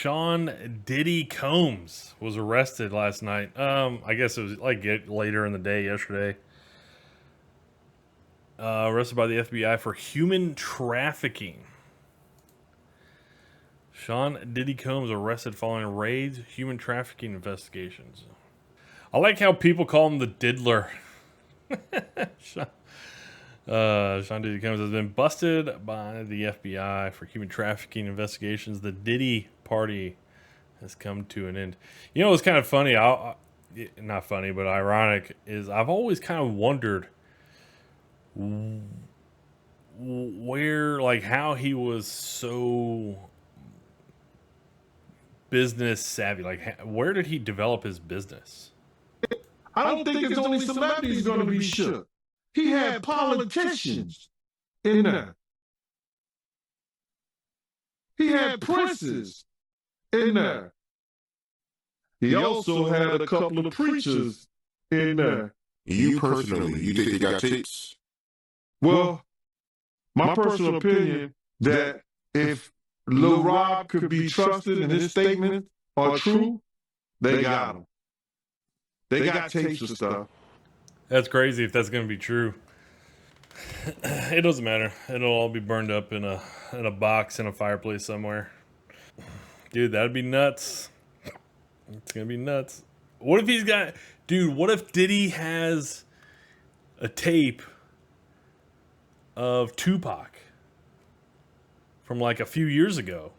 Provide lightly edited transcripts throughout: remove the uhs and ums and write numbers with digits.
Sean Diddy Combs was arrested last night. I guess it was like later in the day yesterday. Arrested by the FBI for human trafficking. Sean Diddy Combs arrested following raids, human trafficking investigations. I like how people call him the Diddler. Sean Diddy Combs has been busted by the FBI for human trafficking investigations. The Diddy party has come to an end. You know, it's kind of funny. Not funny, but ironic is I've always kind of wondered where, like, how he was so business savvy. Like, where did he develop his business? I don't think it's only celebrities going to be shook. He had politicians in there. He had princes in there. He also had a couple of preachers in there. You personally, you think he got tapes? Well, my personal opinion that if Lil Rob could be trusted and his statements are true, they got him. They got tapes of stuff. That's crazy if that's going to be true. It doesn't matter. It'll all be burned up in a box in a fireplace somewhere. Dude, that'd be nuts. It's going to be nuts. What if he's got... Dude, what if Diddy has a tape of Tupac from like a few years ago?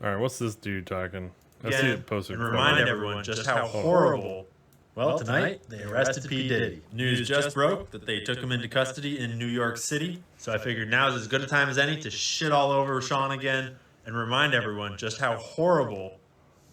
All right, what's this dude talking? I see it posted. And remind everyone just how horrible. Well, tonight they arrested P. Diddy. News just broke that they took him into custody in New York City. So I figured now's as good a time as any to shit all over Sean again and remind everyone just how horrible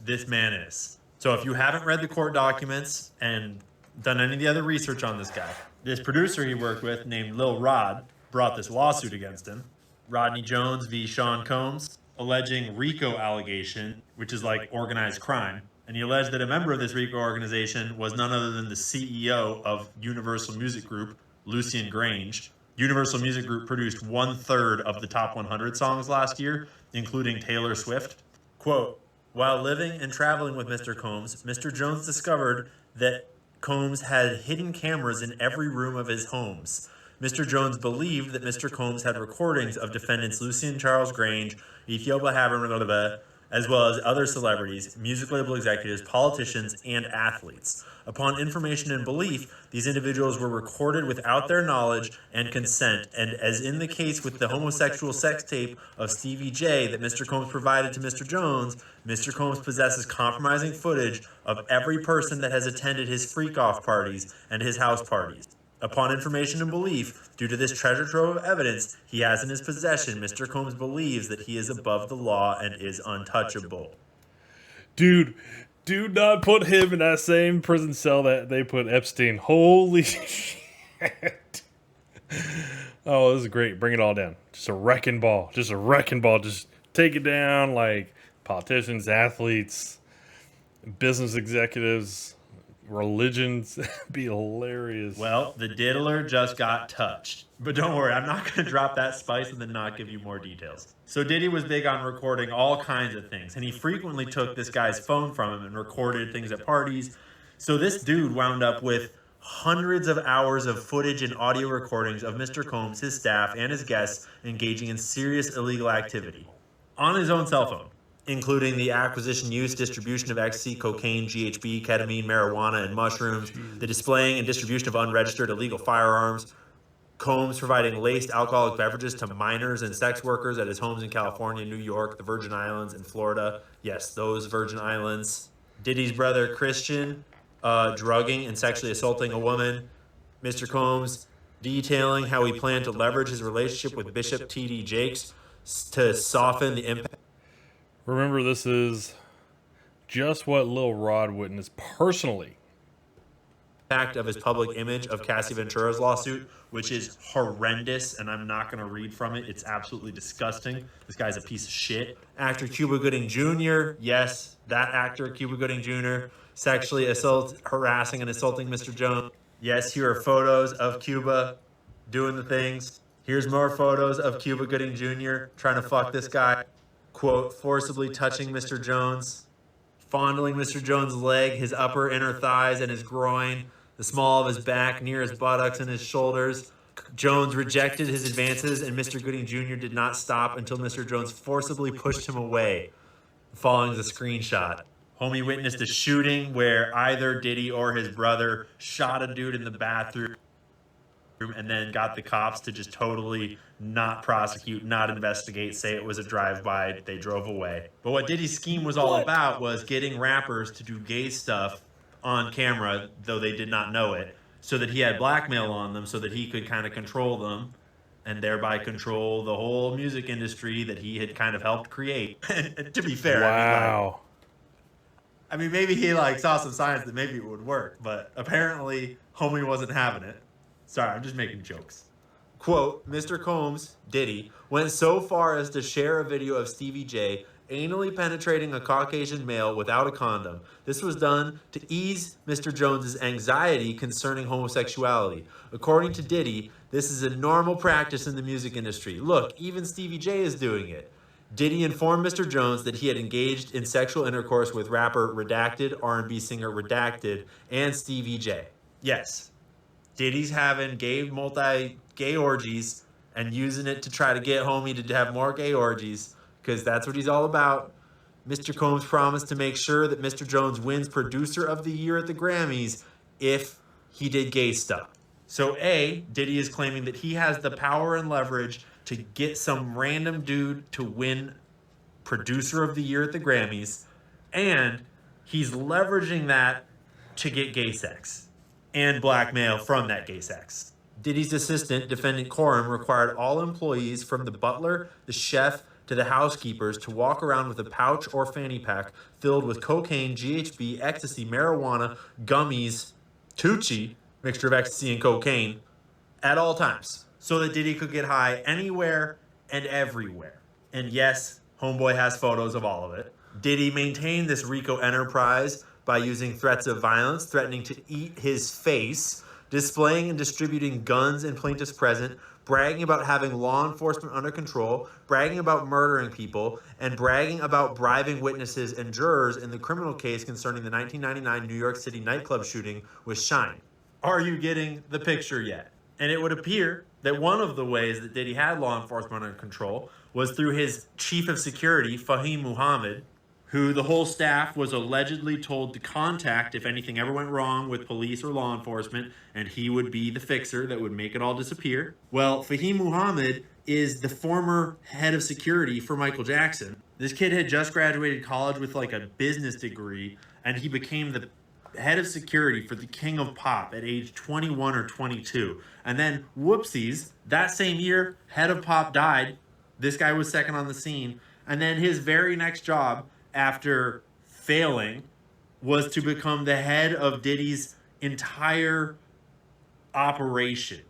this man is. So if you haven't read the court documents and done any of the other research on this guy, this producer he worked with named Lil Rod brought this lawsuit against him. Rodney Jones v. Sean Combs, alleging RICO allegation, which is like organized crime. And he alleged that a member of this RICO organization was none other than the CEO of Universal Music Group, Lucian Grange. Universal Music Group produced 1/3 of the top 100 songs last year, including Taylor Swift. Quote, while living and traveling with Mr. Combs, Mr. Jones discovered that Combs had hidden cameras in every room of his homes. Mr. Jones believed that Mr. Combs had recordings of defendants Lucian Charles Grange, Ethiopia Haber, as well as other celebrities, music label executives, politicians, and athletes. Upon information and belief, these individuals were recorded without their knowledge and consent, and as in the case with the homosexual sex tape of Stevie J that Mr. Combs provided to Mr. Jones, Mr. Combs possesses compromising footage of every person that has attended his freak-off parties and his house parties. Upon information and belief, due to this treasure trove of evidence he has in his possession, Mr. Combs believes that he is above the law and is untouchable. Dude, do not put him in that same prison cell that they put Epstein. Holy shit. Oh, this is great. Bring it all down. Just a wrecking ball. Just a wrecking ball. Just take it down like politicians, athletes, business executives, religions. Be hilarious. Well, the diddler just got touched. But don't worry, I'm not going to drop that spice and then not give you more details. So Diddy was big on recording all kinds of things, and he frequently took this guy's phone from him and recorded things at parties. So this dude wound up with hundreds of hours of footage and audio recordings of Mr. Combs, his staff, and his guests engaging in serious illegal activity on his own cell phone, including the acquisition, use, distribution of ecstasy, cocaine, GHB, ketamine, marijuana, and mushrooms, the displaying and distribution of unregistered illegal firearms, Combs providing laced alcoholic beverages to minors and sex workers at his homes in California, New York, the Virgin Islands, and Florida. Yes, those Virgin Islands. Diddy's brother, Christian, drugging and sexually assaulting a woman. Mr. Combs detailing how he planned to leverage his relationship with Bishop T.D. Jakes to soften the impact. Remember, this is just what Lil Rod witnessed personally. Of his public image of Cassie Ventura's lawsuit, which is horrendous, and I'm not going to read from it. It's absolutely disgusting. This guy's a piece of shit. Actor Cuba Gooding Jr., yes, that actor, Cuba Gooding Jr., sexually harassing and assaulting Mr. Jones. Yes, here are photos of Cuba doing the things. Here's more photos of Cuba Gooding Jr. trying to fuck this guy. quote, forcibly touching Mr. Jones, fondling Mr. Jones' leg, his upper inner thighs and his groin, the small of his back, near his buttocks and his shoulders. Jones rejected his advances, and Mr. Gooding Jr. did not stop until Mr. Jones forcibly pushed him away. Following the screenshot. Homie witnessed a shooting where either Diddy or his brother shot a dude in the bathroom and then got the cops to just totally not prosecute, not investigate, say it was a drive-by, they drove away. But what Diddy's scheme was all about was getting rappers to do gay stuff on camera, though they did not know it, so that he had blackmail on them so that he could kind of control them and thereby control the whole music industry that he had kind of helped create. And to be fair, Wow. I mean, maybe he like saw some signs that maybe it would work, but apparently homie wasn't having it. Sorry, I'm just making jokes. Quote, Mr. Combs, Diddy, went so far as to share a video of Stevie J anally penetrating a Caucasian male without a condom. This was done to ease Mr. Jones's anxiety concerning homosexuality. According to Diddy, this is a normal practice in the music industry. Look, even Stevie J is doing it. Diddy informed Mr. Jones that he had engaged in sexual intercourse with rapper Redacted, R&B singer Redacted, and Stevie J. Yes, Diddy's having gay orgies and using it to try to get homie to have more gay orgies because that's what he's all about. Mr. Combs promised to make sure that Mr. Jones wins Producer of the Year at the Grammys if he did gay stuff. So A, Diddy is claiming that he has the power and leverage to get some random dude to win Producer of the Year at the Grammys, and he's leveraging that to get gay sex and blackmail from that gay sex. Diddy's assistant, defendant Coram, required all employees from the butler, the chef, to the housekeepers to walk around with a pouch or fanny pack filled with cocaine, GHB, ecstasy, marijuana, gummies, Tucci, mixture of ecstasy and cocaine, at all times, so that Diddy could get high anywhere and everywhere. And yes, homeboy has photos of all of it. Diddy maintained this RICO enterprise by using threats of violence, threatening to eat his face, displaying and distributing guns in plaintiffs present, bragging about having law enforcement under control, bragging about murdering people, and bragging about bribing witnesses and jurors in the criminal case concerning the 1999 New York City nightclub shooting with Shine. Are you getting the picture yet? And it would appear that one of the ways that Diddy had law enforcement under control was through his chief of security, Fahim Muhammad, who the whole staff was allegedly told to contact if anything ever went wrong with police or law enforcement, and he would be the fixer that would make it all disappear. Well, Fahim Muhammad is the former head of security for Michael Jackson. This kid had just graduated college with like a business degree, and he became the head of security for the King of Pop at age 21 or 22. And then, whoopsies, that same year, head of Pop died. This guy was second on the scene. And then his very next job, after failing, was to become the head of Diddy's entire operation.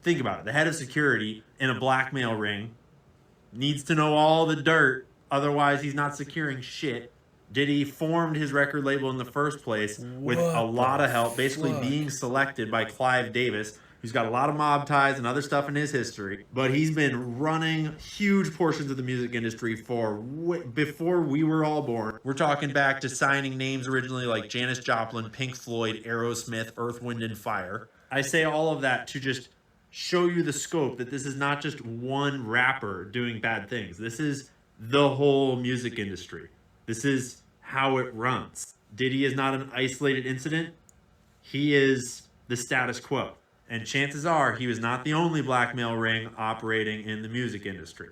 Think about it. The head of security in a blackmail ring needs to know all the dirt, otherwise he's not securing shit. Diddy formed his record label in the first place with a lot of help, basically being selected by Clive Davis, who's got a lot of mob ties and other stuff in his history. But he's been running huge portions of the music industry before we were all born. We're talking back to signing names originally like Janis Joplin, Pink Floyd, Aerosmith, Earth, Wind, and Fire. I say all of that to just show you the scope that this is not just one rapper doing bad things. This is the whole music industry. This is how it runs. Diddy is not an isolated incident. He is the status quo. And chances are he was not the only blackmail ring operating in the music industry.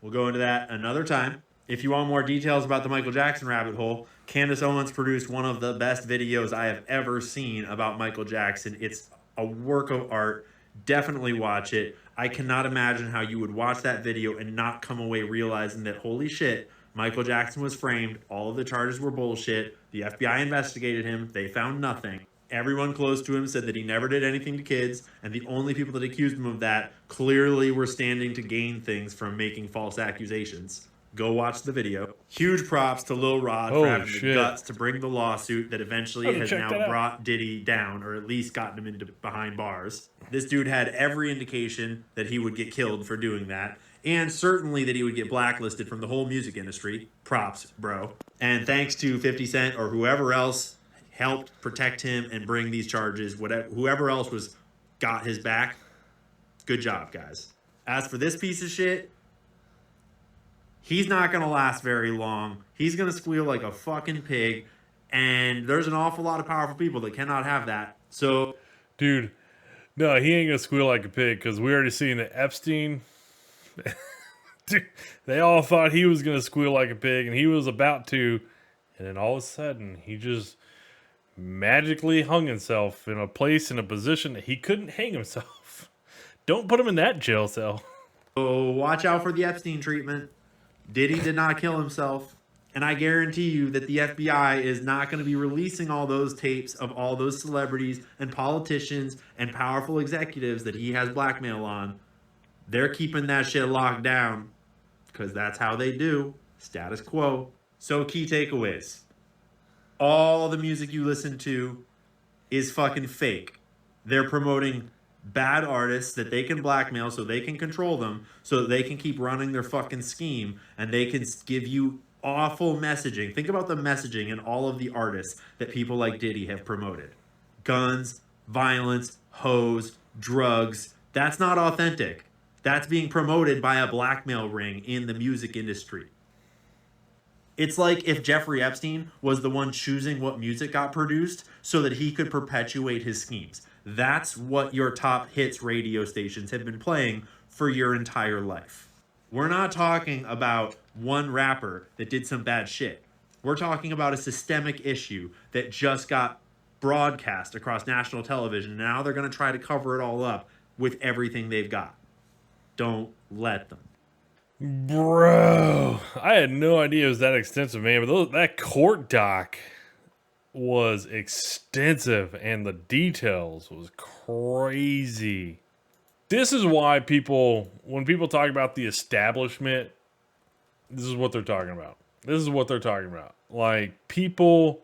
We'll go into that another time. If you want more details about the Michael Jackson rabbit hole, Candace Owens produced one of the best videos I have ever seen about Michael Jackson. It's a work of art. Definitely watch it. I cannot imagine how you would watch that video and not come away realizing that, holy shit, Michael Jackson was framed. All of the charges were bullshit. The FBI investigated him. They found nothing. Everyone close to him said that he never did anything to kids, and the only people that accused him of that clearly were standing to gain things from making false accusations. Go watch the video. Huge props to Lil Rod for having the guts to bring the lawsuit that eventually has now brought Diddy down, or at least gotten him into behind bars. This dude had every indication that he would get killed for doing that. and certainly that he would get blacklisted from the whole music industry. Props, bro. And thanks to 50 Cent or whoever else helped protect him and bring these charges, whoever else got his back, good job, guys. As for this piece of shit, he's not going to last very long. He's going to squeal like a fucking pig, and there's an awful lot of powerful people that cannot have that. So, dude, no, he ain't going to squeal like a pig, because we already seen that Epstein... Dude, they all thought he was going to squeal like a pig, and he was about to, and then all of a sudden, he just magically hung himself in a place, in a position that he couldn't hang himself. Don't put him in that jail cell. So watch out for the Epstein treatment. Diddy did not kill himself, and I guarantee you that the FBI is not going to be releasing all those tapes of all those celebrities and politicians and powerful executives that he has blackmail on. They're keeping that shit locked down, because that's how they do. Status quo. So key takeaways. All the music you listen to is fucking fake. They're promoting bad artists that they can blackmail so they can control them, so that they can keep running their fucking scheme, and they can give you awful messaging. Think about the messaging in all of the artists that people like Diddy have promoted. Guns, violence, hoes, drugs. That's not authentic. That's being promoted by a blackmail ring in the music industry. It's like if Jeffrey Epstein was the one choosing what music got produced so that he could perpetuate his schemes. That's what your top hits radio stations have been playing for your entire life. We're not talking about one rapper that did some bad shit. We're talking about a systemic issue that just got broadcast across national television. Now they're going to try to cover it all up with everything they've got. Don't let them. Bro, I had no idea it was that extensive, man. But that court doc was extensive, and the details was crazy. This is why when people talk about the establishment, this is what they're talking about. This is what they're talking about. Like, people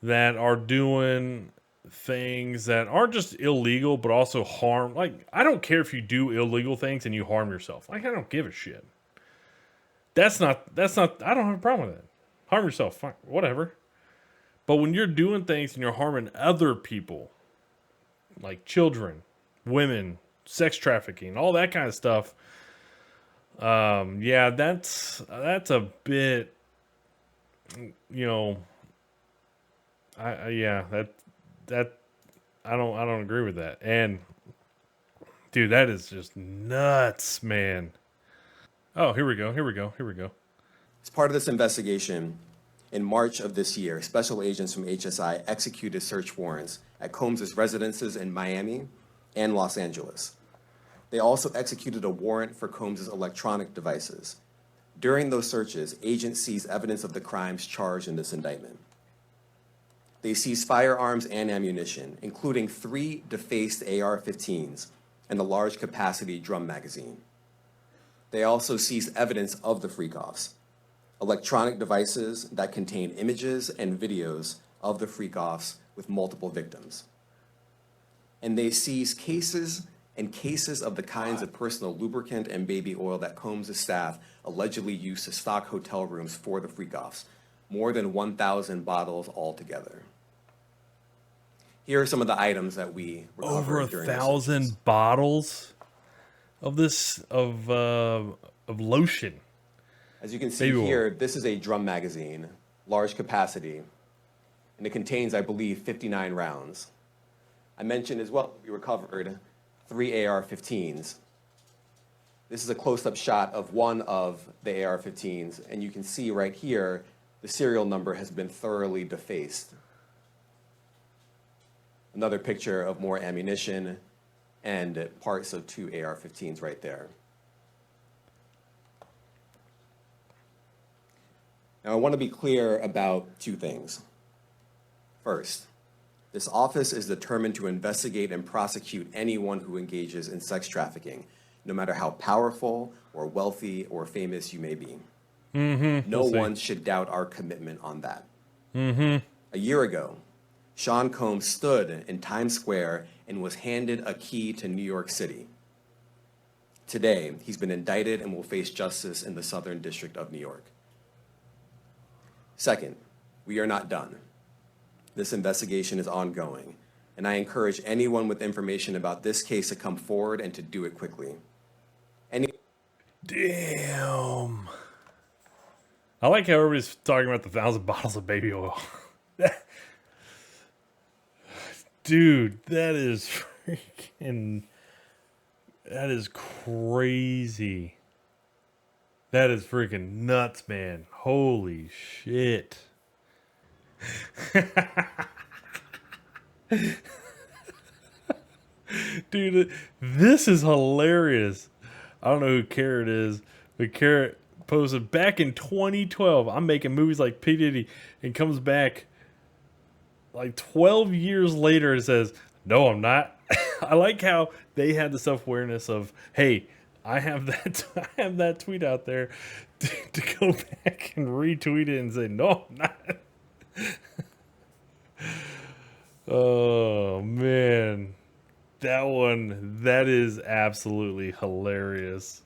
that are doing things that aren't just illegal but also harm. Like, I don't care if you do illegal things and you harm yourself. Like, I don't give a shit. That's not I don't have a problem with that. Harm yourself, fine, whatever. But when you're doing things and you're harming other people, like children, women, sex trafficking, all that kind of stuff, yeah, that's a bit, you know, that I don't agree with that. And dude, that is just nuts, man. Oh, here we go. As part of this investigation, in March of this year, special agents from HSI executed search warrants at Combs' residences in Miami and Los Angeles. They also executed a warrant for Combs' electronic devices. During those searches, agents seized evidence of the crimes charged in this indictment. They seized firearms and ammunition, including 3 defaced AR-15s and a large capacity drum magazine. They also seized evidence of the freak-offs, electronic devices that contain images and videos of the freak-offs with multiple victims. And they seized cases and cases of the kinds of personal lubricant and baby oil that Combs' staff allegedly used to stock hotel rooms for the freak-offs, more than 1,000 bottles altogether. Here are some of the items that we recovered Over during 1,000 bottles of this of lotion. As you can see here, this is a drum magazine, large capacity, and it contains, I believe, 59 rounds. I mentioned as well, we recovered 3 AR-15s. This is a close-up shot of one of the AR-15s, and you can see right here, the serial number has been thoroughly defaced. Another picture of more ammunition and parts of 2 AR-15s right there. Now, I want to be clear about 2 things. First, this office is determined to investigate and prosecute anyone who engages in sex trafficking, no matter how powerful or wealthy or famous you may be. No one should doubt our commitment on that. A year ago, Sean Combs stood in Times Square and was handed a key to New York City. Today, he's been indicted and will face justice in the Southern District of New York. Second, we are not done. This investigation is ongoing, and I encourage anyone with information about this case to come forward and to do it quickly. Damn. I like how everybody's talking about the 1,000 bottles of baby oil. Dude, that is freaking... That is crazy. That is freaking nuts, man. Holy shit. Dude, this is hilarious. I don't know who Carrot is, but Carrot posted back in 2012. I'm making movies like P. Diddy, and comes back like 12 years later and says, no, I'm not. I like how they had the self-awareness of, hey, I have that tweet out there to go back and retweet it and say, no, I'm not. Oh, man. That is absolutely hilarious.